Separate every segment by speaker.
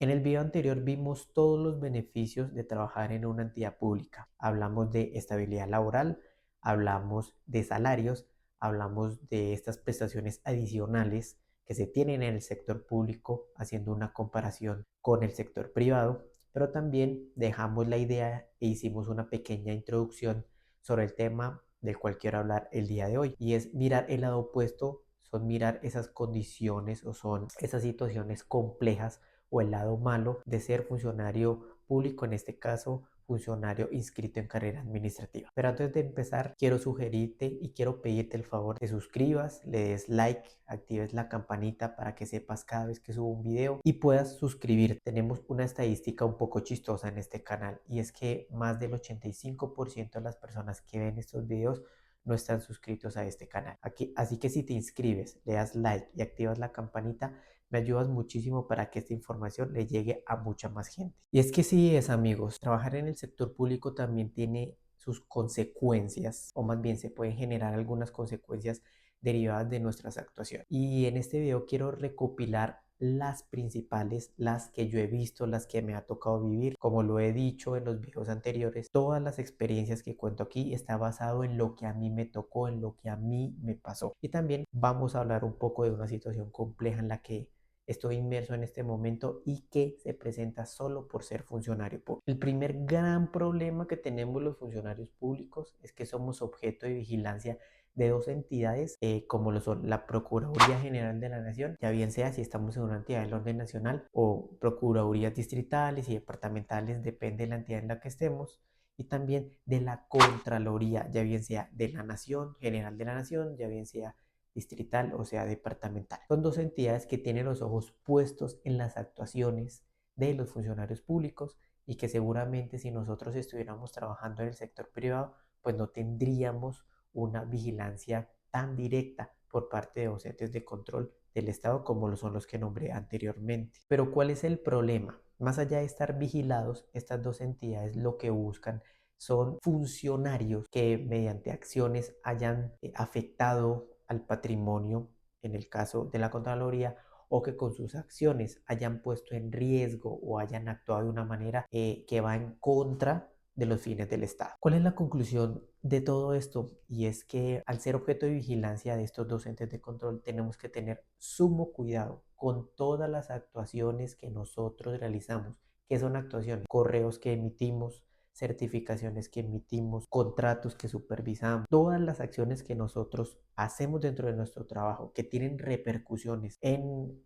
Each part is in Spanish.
Speaker 1: En el video anterior vimos todos los beneficios de trabajar en una entidad pública. Hablamos de estabilidad laboral, hablamos de salarios, hablamos de estas prestaciones adicionales que se tienen en el sector público, haciendo una comparación con el sector privado, pero también dejamos la idea e hicimos una pequeña introducción sobre el tema del cual quiero hablar el día de hoy, y es mirar el lado opuesto, son mirar esas condiciones o son esas situaciones complejas o el lado malo de ser funcionario público, en este caso funcionario inscrito en carrera administrativa. Pero antes de empezar, quiero sugerirte y quiero pedirte el favor de suscribas, le des like, actives la campanita para que sepas cada vez que subo un video y puedas suscribirte. Tenemos una estadística un poco chistosa en este canal, y es que más del 85% de las personas que ven estos videos no están suscritos a este canal. Así que si te inscribes, le das like y activas la campanita, me ayudas muchísimo para que esta información le llegue a mucha más gente. Y es que sí es, amigos, trabajar en el sector público también tiene sus consecuencias, o más bien se pueden generar algunas consecuencias derivadas de nuestras actuaciones. Y en este video quiero recopilar las principales, las que yo he visto, las que me ha tocado vivir. Como lo he dicho en los videos anteriores, todas las experiencias que cuento aquí está basado en lo que a mí me tocó, en lo que a mí me pasó. Y también vamos a hablar un poco de una situación compleja en la que estoy inmerso en este momento y que se presenta solo por ser funcionario público. El primer gran problema que tenemos los funcionarios públicos es que somos objeto de vigilancia de dos entidades, como lo son la Procuraduría General de la Nación, ya bien sea si estamos en una entidad del orden nacional, o procuradurías distritales y departamentales, depende de la entidad en la que estemos, y también de la Contraloría, ya bien sea de la Nación, General de la Nación, ya bien sea distrital o sea departamental. Son dos entidades que tienen los ojos puestos en las actuaciones de los funcionarios públicos, y que seguramente si nosotros estuviéramos trabajando en el sector privado, pues no tendríamos una vigilancia tan directa por parte de dos entes de control del Estado como lo son los que nombré anteriormente. Pero ¿cuál es el problema? Más allá de estar vigilados, estas dos entidades lo que buscan son funcionarios que mediante acciones hayan afectado al patrimonio, en el caso de la Contraloría, o que con sus acciones hayan puesto en riesgo o hayan actuado de una manera que va en contra de los fines del Estado. ¿Cuál es la conclusión de todo esto? Y es que al ser objeto de vigilancia de estos dos entes de control, tenemos que tener sumo cuidado con todas las actuaciones que nosotros realizamos. ¿Qué son actuaciones? Correos que emitimos, certificaciones que emitimos, contratos que supervisamos, todas las acciones que nosotros hacemos dentro de nuestro trabajo que tienen repercusiones en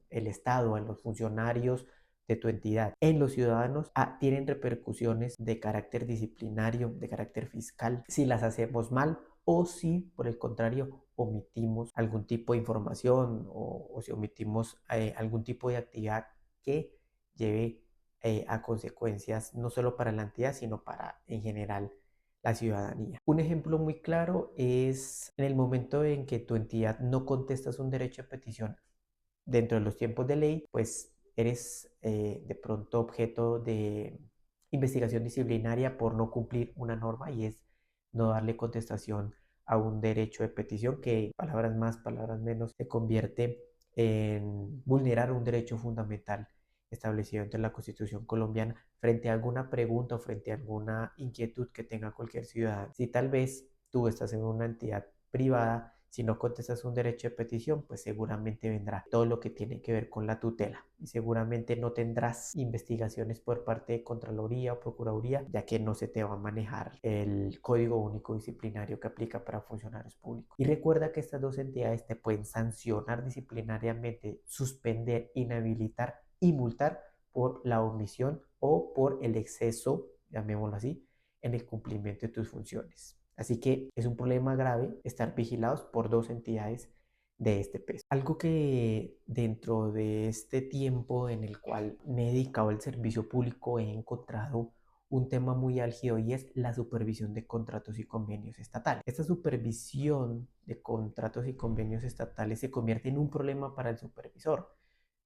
Speaker 1: el Estado, en los funcionarios de tu entidad, en los ciudadanos, tienen repercusiones de carácter disciplinario, de carácter fiscal, si las hacemos mal o si por el contrario omitimos algún tipo de información, o si omitimos algún tipo de actividad que lleve a consecuencias no solo para la entidad, sino para en general la ciudadanía. Un ejemplo muy claro es en el momento en que tu entidad no contestas un derecho de petición dentro de los tiempos de ley, pues eres de pronto objeto de investigación disciplinaria por no cumplir una norma, y es no darle contestación a un derecho de petición que, palabras más, palabras menos, se convierte en vulnerar un derecho fundamental establecido entre la Constitución colombiana frente a alguna pregunta o frente a alguna inquietud que tenga cualquier ciudadano. Si tal vez tú estás en una entidad privada, si no contestas un derecho de petición, pues seguramente vendrá todo lo que tiene que ver con la tutela, y seguramente no tendrás investigaciones por parte de Contraloría o Procuraduría, ya que no se te va a manejar el Código Único Disciplinario que aplica para funcionarios públicos. Y recuerda que estas dos entidades te pueden sancionar disciplinariamente, suspender, inhabilitar y multar por la omisión o por el exceso, llamémoslo así, en el cumplimiento de tus funciones. Así que es un problema grave estar vigilados por dos entidades de este peso. Algo que dentro de este tiempo en el cual me he dedicado al servicio público he encontrado un tema muy álgido, y es la supervisión de contratos y convenios estatales. Esta supervisión de contratos y convenios estatales se convierte en un problema para el supervisor,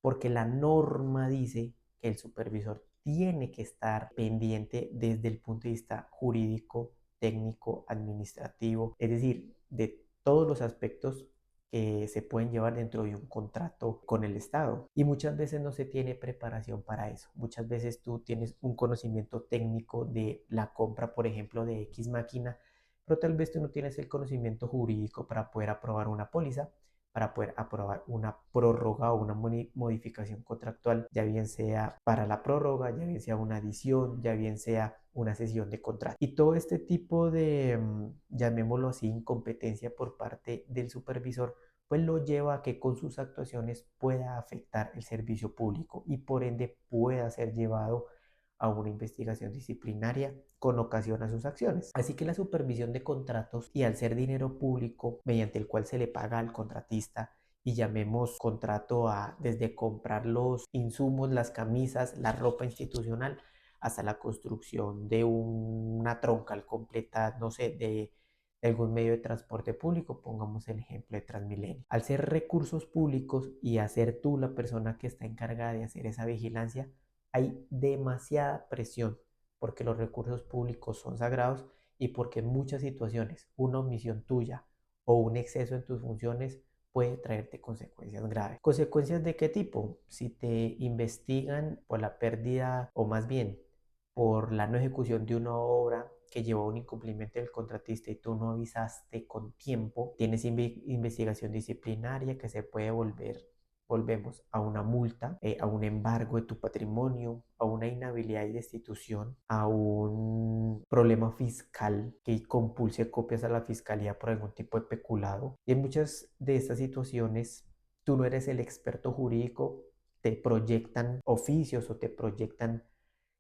Speaker 1: porque la norma dice que el supervisor tiene que estar pendiente desde el punto de vista jurídico, técnico, administrativo, es decir, de todos los aspectos que se pueden llevar dentro de un contrato con el Estado. Y muchas veces no se tiene preparación para eso. Muchas veces tú tienes un conocimiento técnico de la compra, por ejemplo, de X máquina, pero tal vez tú no tienes el conocimiento jurídico para poder aprobar una póliza, para poder aprobar una prórroga o una modificación contractual, ya bien sea para la prórroga, ya bien sea una adición, ya bien sea una cesión de contrato. Y todo este tipo de, llamémoslo así, incompetencia por parte del supervisor, pues lo lleva a que con sus actuaciones pueda afectar el servicio público y por ende pueda ser llevado a una investigación disciplinaria con ocasión a sus acciones. Así que la supervisión de contratos, y al ser dinero público mediante el cual se le paga al contratista, y llamemos contrato a desde comprar los insumos, las camisas, la ropa institucional, hasta la construcción de una troncal completa, no sé, de algún medio de transporte público, pongamos el ejemplo de Transmilenio. Al ser recursos públicos y a ser tú la persona que está encargada de hacer esa vigilancia, hay demasiada presión porque los recursos públicos son sagrados y porque en muchas situaciones una omisión tuya o un exceso en tus funciones puede traerte consecuencias graves. ¿Consecuencias de qué tipo? Si te investigan por la pérdida o más bien por la no ejecución de una obra que llevó a un incumplimiento del contratista y tú no avisaste con tiempo, tienes investigación disciplinaria que se puede volvemos a una multa, a un embargo de tu patrimonio, a una inhabilidad y destitución, a un problema fiscal que compulse copias a la fiscalía por algún tipo de peculado. Y en muchas de estas situaciones, tú no eres el experto jurídico, te proyectan oficios o te proyectan,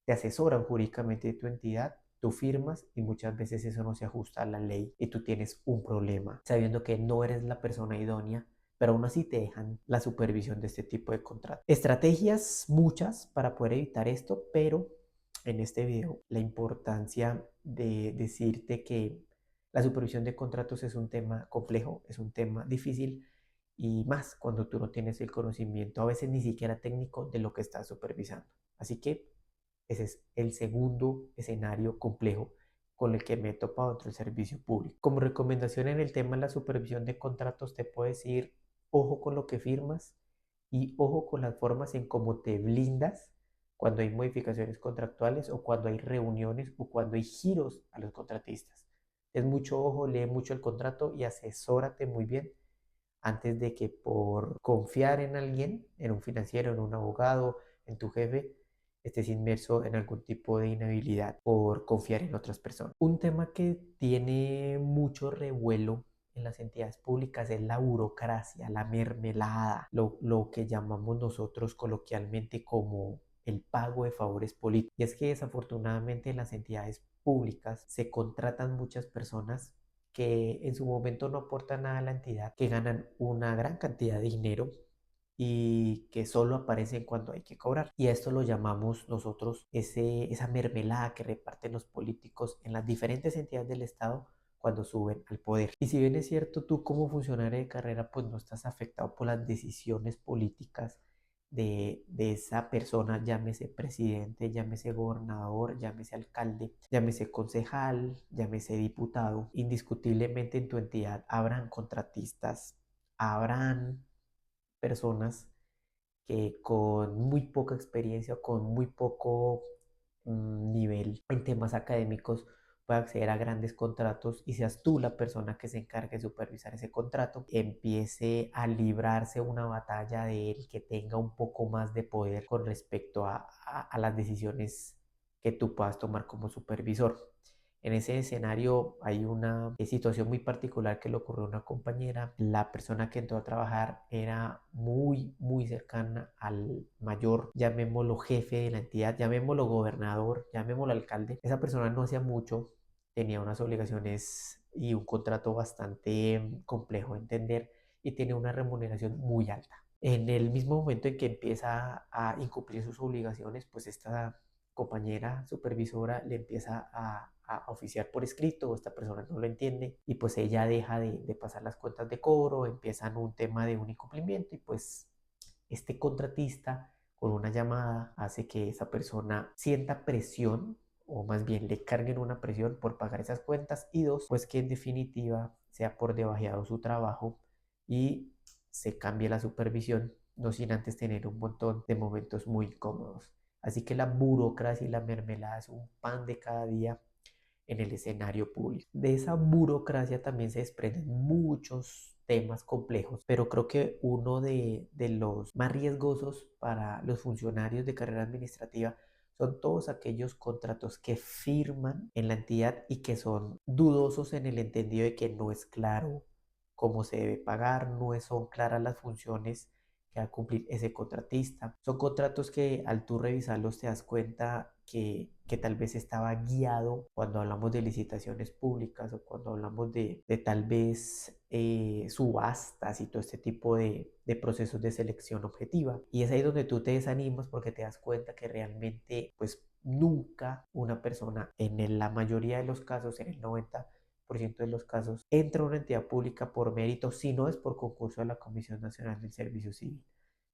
Speaker 1: te asesoran jurídicamente de tu entidad, tú firmas y muchas veces eso no se ajusta a la ley y tú tienes un problema sabiendo que no eres la persona idónea, pero aún así te dejan la supervisión de este tipo de contratos. Estrategias muchas para poder evitar esto, pero en este video la importancia de decirte que la supervisión de contratos es un tema complejo, es un tema difícil y más cuando tú no tienes el conocimiento, a veces ni siquiera técnico, de lo que estás supervisando. Así que ese es el segundo escenario complejo con el que me he topado dentro del servicio público. Como recomendación en el tema de la supervisión de contratos, te puedo decir, ojo con lo que firmas y ojo con las formas en cómo te blindas cuando hay modificaciones contractuales o cuando hay reuniones o cuando hay giros a los contratistas. Es mucho ojo, lee mucho el contrato y asesórate muy bien antes de que por confiar en alguien, en un financiero, en un abogado, en tu jefe, estés inmerso en algún tipo de inhabilidad por confiar en otras personas. Un tema que tiene mucho revuelo en las entidades públicas es la burocracia, la mermelada, lo que llamamos nosotros coloquialmente como el pago de favores políticos. Y es que desafortunadamente en las entidades públicas se contratan muchas personas que en su momento no aportan nada a la entidad, que ganan una gran cantidad de dinero y que solo aparecen cuando hay que cobrar. Y a esto lo llamamos nosotros esa mermelada que reparten los políticos en las diferentes entidades del Estado cuando suben al poder. Y si bien es cierto, tú como funcionario de carrera, pues no estás afectado por las decisiones políticas de esa persona, llámese presidente, llámese gobernador, llámese alcalde, llámese concejal, llámese diputado, indiscutiblemente en tu entidad habrán contratistas, habrán personas que con muy poca experiencia o con muy poco nivel en temas académicos pueda acceder a grandes contratos y seas tú la persona que se encargue de supervisar ese contrato, empiece a librarse una batalla de él, que tenga un poco más de poder con respecto a las decisiones que tú puedas tomar como supervisor. En ese escenario hay una situación muy particular que le ocurrió a una compañera. La persona que entró a trabajar era muy cercana al mayor, llamémoslo jefe de la entidad, llamémoslo gobernador, llamémoslo alcalde. Esa persona no hacía mucho, tenía unas obligaciones y un contrato bastante complejo de entender y tiene una remuneración muy alta. En el mismo momento en que empieza a incumplir sus obligaciones, pues esta compañera supervisora le empieza a oficiar por escrito, esta persona no lo entiende y pues ella deja de pasar las cuentas de cobro, empiezan un tema de un incumplimiento y pues este contratista con una llamada hace que esa persona sienta presión o más bien le carguen una presión por pagar esas cuentas y dos, pues que en definitiva sea por debajeado su trabajo y se cambia la supervisión, no sin antes tener un montón de momentos muy incómodos. Así que la burocracia y la mermelada es un pan de cada día en el escenario público. De esa burocracia también se desprenden muchos temas complejos, pero creo que uno de los más riesgosos para los funcionarios de carrera administrativa son todos aquellos contratos que firman en la entidad y que son dudosos en el entendido de que no es claro cómo se debe pagar, no son claras las funciones que va a cumplir ese contratista. Son contratos que al tú revisarlos te das cuenta que tal vez estaba guiado cuando hablamos de licitaciones públicas o cuando hablamos de tal vez subastas y todo este tipo de procesos de selección objetiva. Y es ahí donde tú te desanimas porque te das cuenta que realmente pues nunca una persona en la mayoría de los casos, en el 90% de los casos, entra a una entidad pública por mérito, si no es por concurso de la Comisión Nacional del Servicio Civil.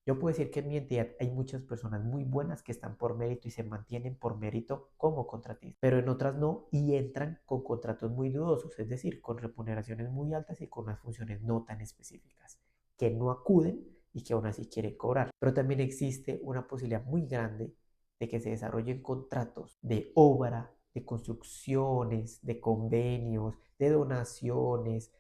Speaker 1: Yo puedo decir que en mi entidad hay muchas personas muy buenas que están por mérito y se mantienen por mérito como contratistas, pero en otras no y entran con contratos muy dudosos, es decir, con remuneraciones muy altas y con unas funciones no tan específicas, que no acuden y que aún así quieren cobrar. Pero también existe una posibilidad muy grande de que se desarrollen contratos de obra, de construcciones, de convenios, de donaciones,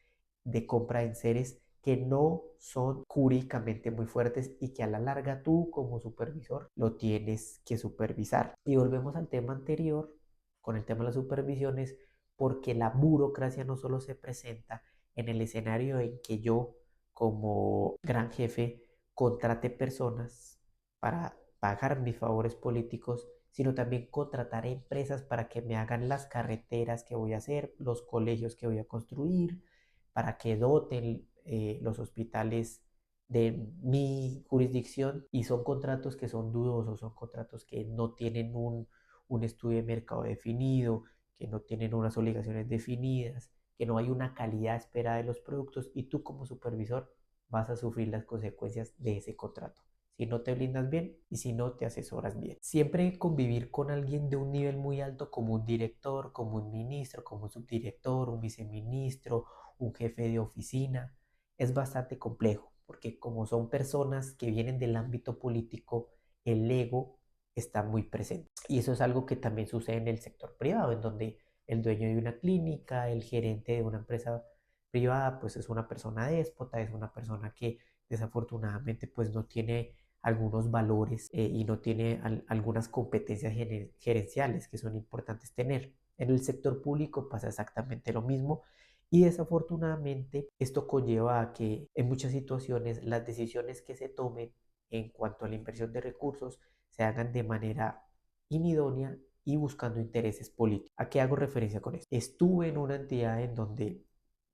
Speaker 1: de compra de enseres que no son jurídicamente muy fuertes y que a la larga tú como supervisor lo tienes que supervisar. Y volvemos al tema anterior con el tema de las supervisiones, porque la burocracia no solo se presenta en el escenario en que yo como gran jefe contrate personas para pagar mis favores políticos, sino también contratar empresas para que me hagan las carreteras que voy a hacer, los colegios que voy a construir, para que doten los hospitales de mi jurisdicción, y son contratos que son dudosos, son contratos que no tienen un estudio de mercado definido, que no tienen unas obligaciones definidas, que no hay una calidad esperada de los productos y tú como supervisor vas a sufrir las consecuencias de ese contrato. Si no te blindas bien y si no te asesoras bien. Siempre convivir con alguien de un nivel muy alto como un director, como un ministro, como un subdirector, un viceministro, un jefe de oficina, es bastante complejo, porque como son personas que vienen del ámbito político, el ego está muy presente. Y eso es algo que también sucede en el sector privado, en donde el dueño de una clínica, el gerente de una empresa privada, pues es una persona déspota, es una persona que desafortunadamente pues no tiene algunos valores y no tiene algunas competencias gerenciales que son importantes tener. En el sector público pasa exactamente lo mismo y desafortunadamente esto conlleva a que en muchas situaciones las decisiones que se tomen en cuanto a la inversión de recursos se hagan de manera inidónea y buscando intereses políticos. ¿A qué hago referencia con esto? Estuve en una entidad en donde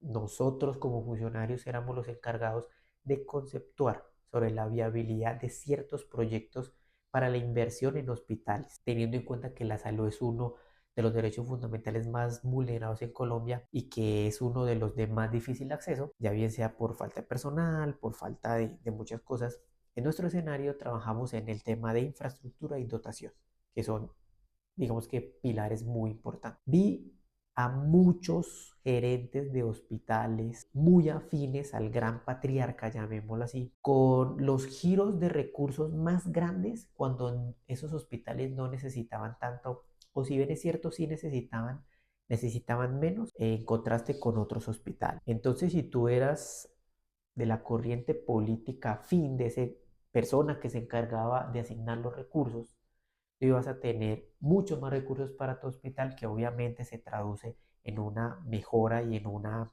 Speaker 1: nosotros como funcionarios éramos los encargados de conceptuar sobre la viabilidad de ciertos proyectos para la inversión en hospitales, teniendo en cuenta que la salud es uno de los derechos fundamentales más vulnerados en Colombia y que es uno de los de más difícil acceso, ya bien sea por falta de personal, por falta de muchas cosas. En nuestro escenario trabajamos en el tema de infraestructura y dotación, que son, digamos que, pilares muy importantes. Vi a muchos gerentes de hospitales muy afines al gran patriarca, llamémoslo así, con los giros de recursos más grandes cuando esos hospitales no necesitaban tanto, o si bien es cierto, sí necesitaban menos en contraste con otros hospitales. Entonces, si tú eras de la corriente política afín de esa persona que se encargaba de asignar los recursos, tú ibas a tener muchos más recursos para tu hospital, que obviamente se traduce en una mejora y en una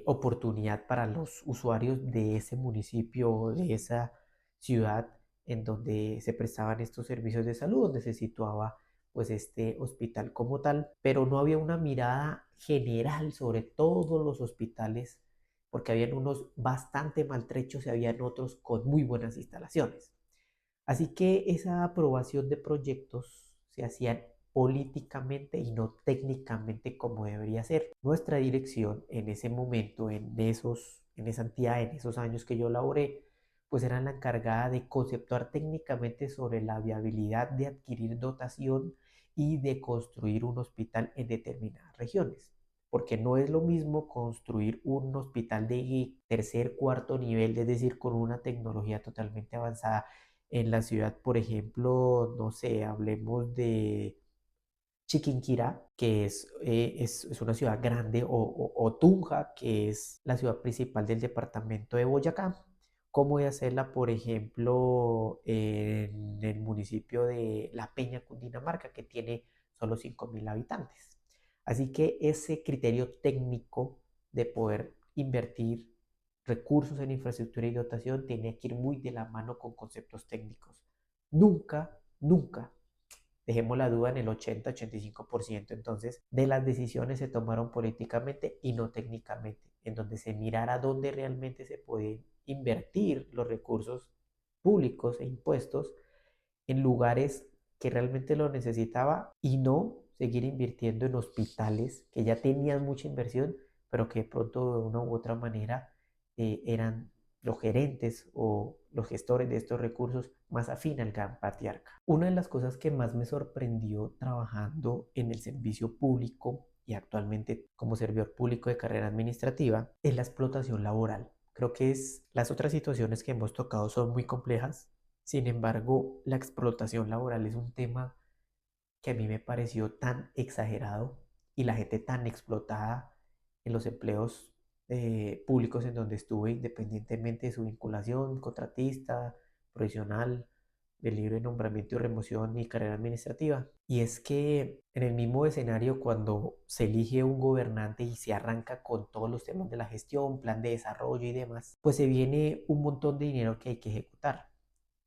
Speaker 1: oportunidad para los usuarios de ese municipio o de esa ciudad en donde se prestaban estos servicios de salud, donde se situaba pues este hospital como tal, pero no había una mirada general sobre todos los hospitales, porque habían unos bastante maltrechos y habían otros con muy buenas instalaciones. Así que esa aprobación de proyectos se hacían políticamente y no técnicamente como debería ser. Nuestra dirección en ese momento, en esa entidad, en esos años que yo laboré, pues era la encargada de conceptuar técnicamente sobre la viabilidad de adquirir dotación y de construir un hospital en determinadas regiones. porque no es lo mismo construir un hospital de tercer, cuarto nivel, es decir, con una tecnología totalmente avanzada en la ciudad, por ejemplo, no sé, hablemos de Chiquinquirá, que es una ciudad grande, o Tunja, que es la ciudad principal del departamento de Boyacá. ¿Cómo de hacerla, por ejemplo, en el municipio de La Peña, Cundinamarca, que tiene solo 5.000 habitantes? Así que ese criterio técnico de poder invertir recursos en infraestructura y dotación tiene que ir muy de la mano con conceptos técnicos. Nunca, nunca dejemos la duda en el 80-85%. Entonces, de las decisiones se tomaron políticamente y no técnicamente, en donde se mirara dónde realmente se puede invertir los recursos públicos e impuestos en lugares que realmente lo necesitaba y no seguir invirtiendo en hospitales que ya tenían mucha inversión, pero que de pronto de una u otra manera eran los gerentes o los gestores de estos recursos más afín al gran patriarca. Una de las cosas que más me sorprendió trabajando en el servicio público y actualmente como servidor público de carrera administrativa es la explotación laboral. Creo que las otras situaciones que hemos tocado son muy complejas. Sin embargo, la explotación laboral es un tema que a mí me pareció tan exagerado y la gente tan explotada en los empleos públicos en donde estuve, independientemente de su vinculación, contratista, profesional, de libre nombramiento y remoción y carrera administrativa. Y es que en el mismo escenario, cuando se elige un gobernante y se arranca con todos los temas de la gestión, plan de desarrollo y demás, pues se viene un montón de dinero que hay que ejecutar.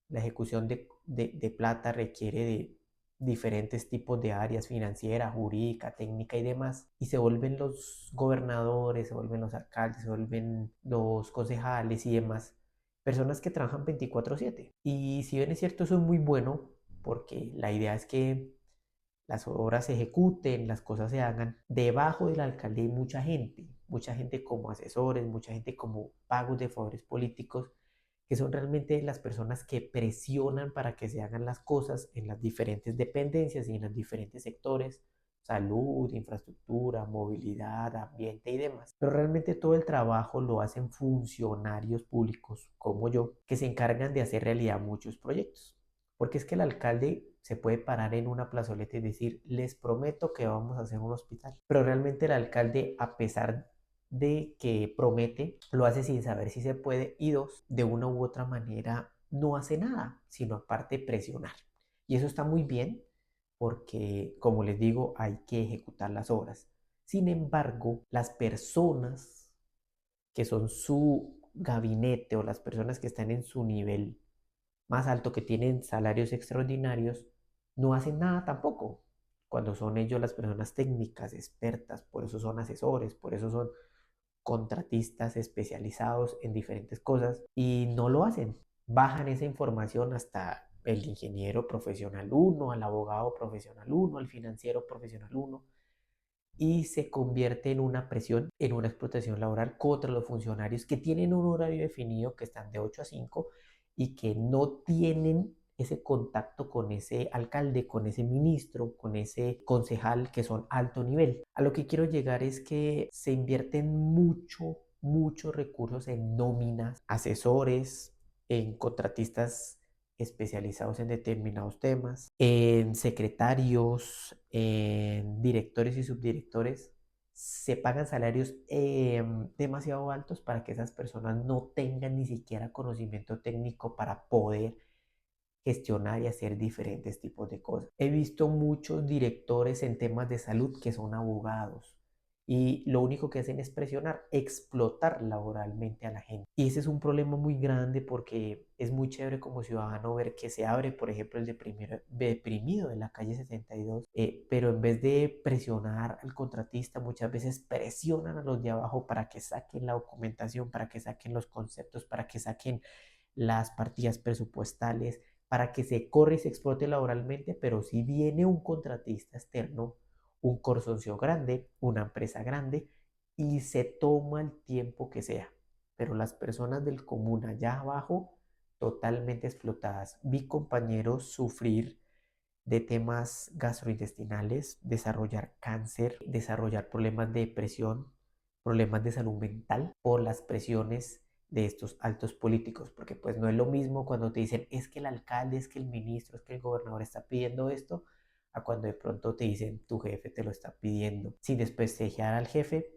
Speaker 1: La ejecución de plata requiere de diferentes tipos de áreas financiera, jurídica, técnica y demás. Y se vuelven los gobernadores, se vuelven los alcaldes, se vuelven los concejales y demás. Personas que trabajan 24/7. Y si bien es cierto, eso es muy bueno, porque la idea es que las obras se ejecuten, las cosas se hagan. Debajo del alcalde hay mucha gente como asesores, mucha gente como pagos de favores políticos, que son realmente las personas que presionan para que se hagan las cosas en las diferentes dependencias y en los diferentes sectores, salud, infraestructura, movilidad, ambiente y demás. Pero realmente todo el trabajo lo hacen funcionarios públicos como yo, que se encargan de hacer realidad muchos proyectos. Porque es que el alcalde se puede parar en una plazoleta y decir, les prometo que vamos a hacer un hospital. Pero realmente el alcalde, a pesar de que promete, lo hace sin saber si se puede y dos, de una u otra manera no hace nada, sino aparte presionar. Y eso está muy bien porque, como les digo, hay que ejecutar las obras. Sin embargo, las personas que son su gabinete o las personas que están en su nivel más alto, que tienen salarios extraordinarios, no hacen nada tampoco. Cuando son ellos las personas técnicas, expertas, por eso son asesores, por eso son contratistas especializados en diferentes cosas y no lo hacen. Bajan esa información hasta el ingeniero profesional uno, al abogado profesional uno, al financiero profesional uno y se convierte en una presión, en una explotación laboral contra los funcionarios que tienen un horario definido, que están de 8 a 5 y que no tienen ese contacto con ese alcalde, con ese ministro, con ese concejal que son alto nivel. A lo que quiero llegar es que se invierten muchos recursos en nóminas, asesores, en contratistas especializados en determinados temas, en secretarios, en directores y subdirectores. Se pagan salarios demasiado altos para que esas personas no tengan ni siquiera conocimiento técnico para poder gestionar y hacer diferentes tipos de cosas. He visto muchos directores en temas de salud que son abogados y lo único que hacen es presionar, explotar laboralmente a la gente. Y ese es un problema muy grande porque es muy chévere como ciudadano ver que se abre, por ejemplo, el deprimido de la calle 72, pero en vez de presionar al contratista, muchas veces presionan a los de abajo para que saquen la documentación, para que saquen los conceptos, para que saquen las partidas presupuestales, para que se corra y se explote laboralmente, pero si viene un contratista externo, un consorcio grande, una empresa grande, y se toma el tiempo que sea. Pero las personas del común allá abajo, totalmente explotadas. Vi compañeros sufrir de temas gastrointestinales, desarrollar cáncer, desarrollar problemas de depresión, problemas de salud mental por las presiones de estos altos políticos, porque pues no es lo mismo cuando te dicen es que el alcalde, es que el ministro, es que el gobernador está pidiendo esto, a cuando de pronto te dicen tu jefe te lo está pidiendo, sin desprestigiar al jefe,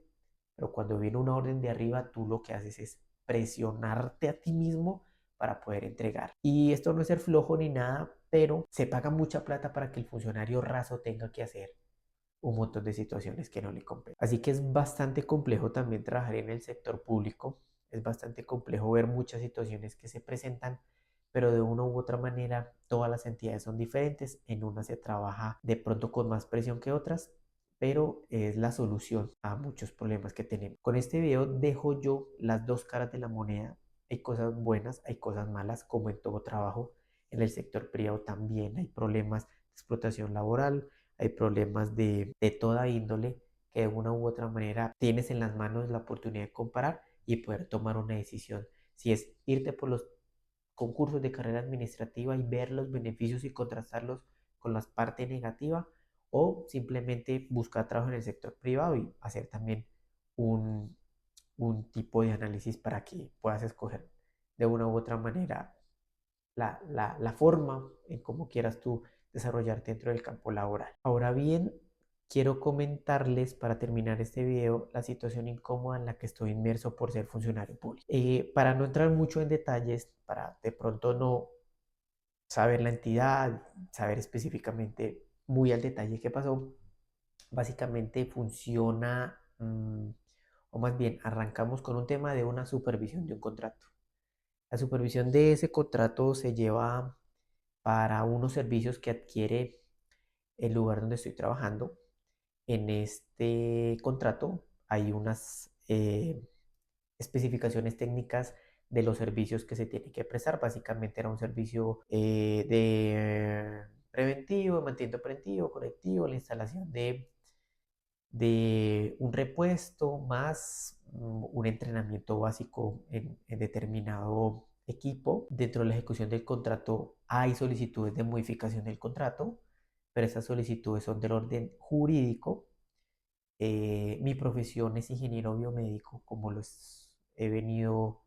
Speaker 1: pero cuando viene una orden de arriba, tú lo que haces es presionarte a ti mismo para poder entregar. Y esto no es ser flojo ni nada, pero se paga mucha plata para que el funcionario raso tenga que hacer un montón de situaciones que no le competen. Así que es bastante complejo también trabajar en el sector público, es bastante complejo ver muchas situaciones que se presentan, pero de una u otra manera todas las entidades son diferentes, en unas se trabaja de pronto con más presión que otras, pero es la solución a muchos problemas que tenemos. Con este video dejo yo las dos caras de la moneda. Hay cosas buenas, hay cosas malas, como en todo trabajo. En el sector privado también hay problemas de explotación laboral, hay problemas de toda índole que de una u otra manera tienes en las manos la oportunidad de comparar y poder tomar una decisión. Si es irte por los concursos de carrera administrativa y ver los beneficios y contrastarlos con la parte negativa, o simplemente buscar trabajo en el sector privado y hacer también un, un tipo de análisis para que puedas escoger de una u otra manera la forma en cómo quieras tú desarrollarte dentro del campo laboral. Ahora bien, quiero comentarles para terminar este video la situación incómoda en la que estoy inmerso por ser funcionario público. Para no entrar mucho en detalles, para de pronto no saber la entidad, saber específicamente muy al detalle qué pasó, básicamente funciona, o más bien arrancamos con un tema de una supervisión de un contrato. La supervisión de ese contrato se lleva para unos servicios que adquiere el lugar donde estoy trabajando. En este contrato hay unas especificaciones técnicas de los servicios que se tiene que prestar. Básicamente era un servicio de preventivo, mantenimiento preventivo, correctivo, la instalación de un repuesto más un entrenamiento básico en determinado equipo. Dentro de la ejecución del contrato hay solicitudes de modificación del contrato, pero esas solicitudes son del orden jurídico. Mi profesión es ingeniero biomédico, como los he venido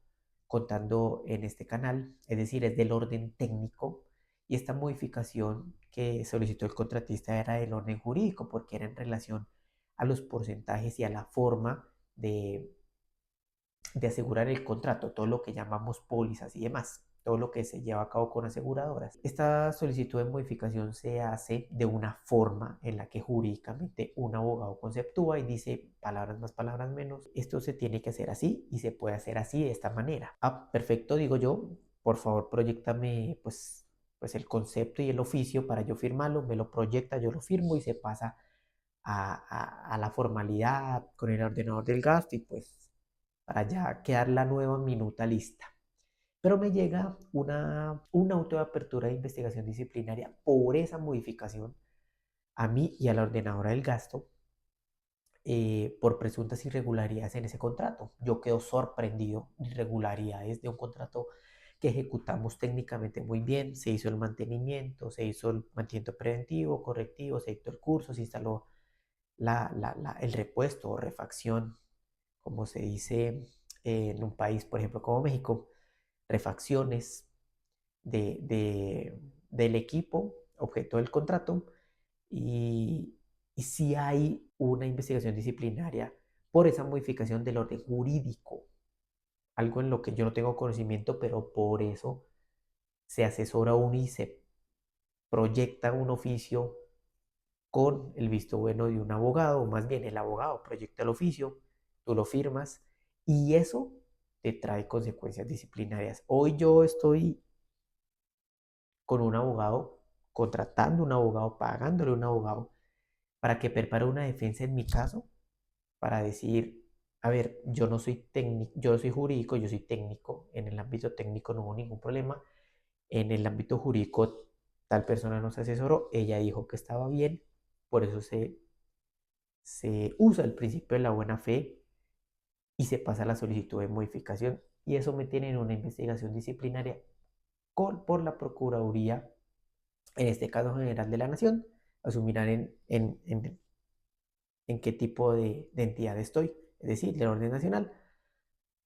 Speaker 1: contando en este canal, es decir, es del orden técnico, y esta modificación que solicitó el contratista era del orden jurídico porque era en relación a los porcentajes y a la forma de asegurar el contrato, todo lo que llamamos pólizas y demás, todo lo que se lleva a cabo con aseguradoras. Esta solicitud de modificación se hace de una forma en la que jurídicamente un abogado conceptúa y dice palabras más, palabras menos, esto se tiene que hacer así y se puede hacer así de esta manera. Ah, perfecto, digo yo, por favor, proyectame pues el concepto y el oficio para yo firmarlo, me lo proyecta, yo lo firmo y se pasa a la formalidad con el ordenador del gasto y pues para ya quedar la nueva minuta lista. Pero me llega una auto de apertura de investigación disciplinaria por esa modificación a mí y a la ordenadora del gasto por presuntas irregularidades en ese contrato. Yo quedo sorprendido de irregularidades de un contrato que ejecutamos técnicamente muy bien. Se hizo el mantenimiento, se hizo el mantenimiento preventivo, correctivo, se dictó el curso, se instaló el repuesto o refacción, como se dice en un país, por ejemplo, como México, refacciones del equipo, objeto del contrato, y, y si hay una investigación disciplinaria por esa modificación del orden jurídico, algo en lo que yo no tengo conocimiento, pero por eso se asesora uno y se proyecta un oficio con el visto bueno de un abogado, o más bien el abogado proyecta el oficio, tú lo firmas y eso te trae consecuencias disciplinarias. Hoy yo estoy con un abogado, contratando un abogado, pagándole a un abogado para que prepare una defensa en mi caso, para decir, a ver, yo no soy técnico, yo soy jurídico, yo soy técnico, en el ámbito técnico no hubo ningún problema, en el ámbito jurídico tal persona nos asesoró, ella dijo que estaba bien, por eso se usa el principio de la buena fe y se pasa la solicitud de modificación y eso me tiene en una investigación disciplinaria por la Procuraduría en este caso general de la nación, asumirán en qué tipo de entidad estoy, es decir, del orden nacional.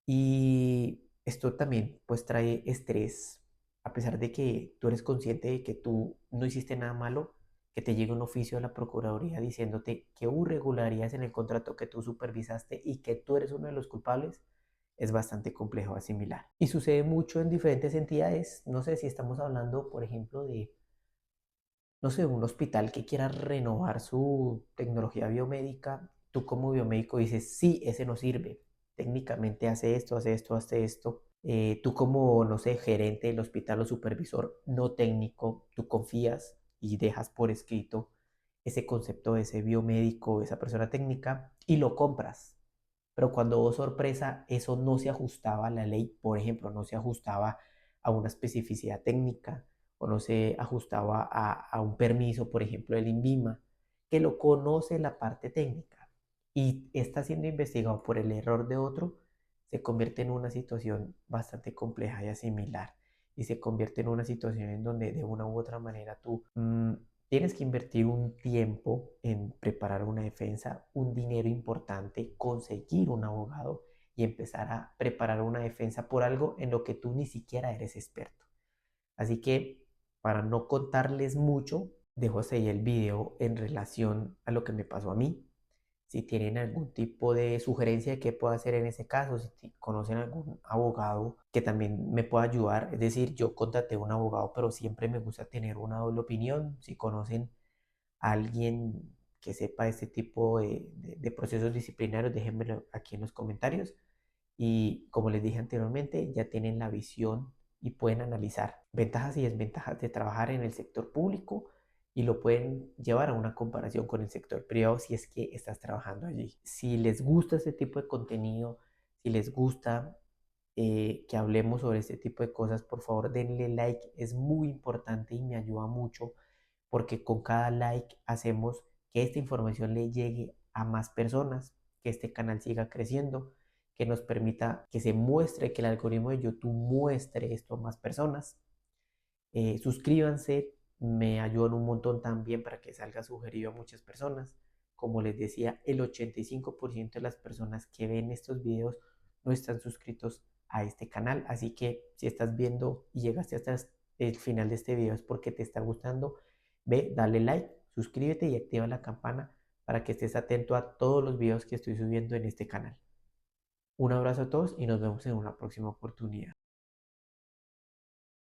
Speaker 1: Y esto también pues trae estrés, a pesar de que tú eres consciente de que tú no hiciste nada malo, que te llegue un oficio de la Procuraduría diciéndote que hubo irregularidades en el contrato que tú supervisaste y que tú eres uno de los culpables, es bastante complejo asimilar. Y sucede mucho en diferentes entidades. No sé si estamos hablando, por ejemplo, de, no sé, un hospital que quiera renovar su tecnología biomédica. Tú como biomédico dices, sí, ese no sirve. Técnicamente hace esto, hace esto, hace esto. Tú como, no sé, gerente del hospital o supervisor no técnico, tú confías y dejas por escrito ese concepto de ese biomédico, esa persona técnica y lo compras. Pero cuando, oh sorpresa, eso no se ajustaba a la ley, por ejemplo, no se ajustaba a una especificidad técnica o no se ajustaba a un permiso, por ejemplo, del INVIMA, que lo conoce la parte técnica y está siendo investigado por el error de otro, se convierte en una situación bastante compleja y asimilar. Y se convierte en una situación en donde de una u otra manera tú tienes que invertir un tiempo en preparar una defensa, un dinero importante, conseguir un abogado y empezar a preparar una defensa por algo en lo que tú ni siquiera eres experto. Así que para no contarles mucho, dejo hasta ahí el video en relación a lo que me pasó a mí. Si tienen algún tipo de sugerencia de qué puedo hacer en ese caso, si conocen algún abogado que también me pueda ayudar, es decir, yo contraté un abogado, pero siempre me gusta tener una doble opinión. Si conocen a alguien que sepa este tipo de procesos disciplinarios, déjenmelo aquí en los comentarios. Y como les dije anteriormente, ya tienen la visión y pueden analizar ventajas y desventajas de trabajar en el sector público y lo pueden llevar a una comparación con el sector privado si es que estás trabajando allí. Si les gusta este tipo de contenido, si les gusta que hablemos sobre este tipo de cosas, por favor denle like, es muy importante y me ayuda mucho porque con cada like hacemos que esta información le llegue a más personas, que este canal siga creciendo, que nos permita que se muestre, que el algoritmo de YouTube muestre esto a más personas. Suscríbanse, me ayudan un montón también para que salga sugerido a muchas personas. Como les decía, el 85% de las personas que ven estos videos no están suscritos a este canal, así que si estás viendo y llegaste hasta el final de este video es porque te está gustando. Ve, dale like, suscríbete y activa la campana para que estés atento a todos los videos que estoy subiendo en este canal. Un abrazo a todos y nos vemos en una próxima oportunidad.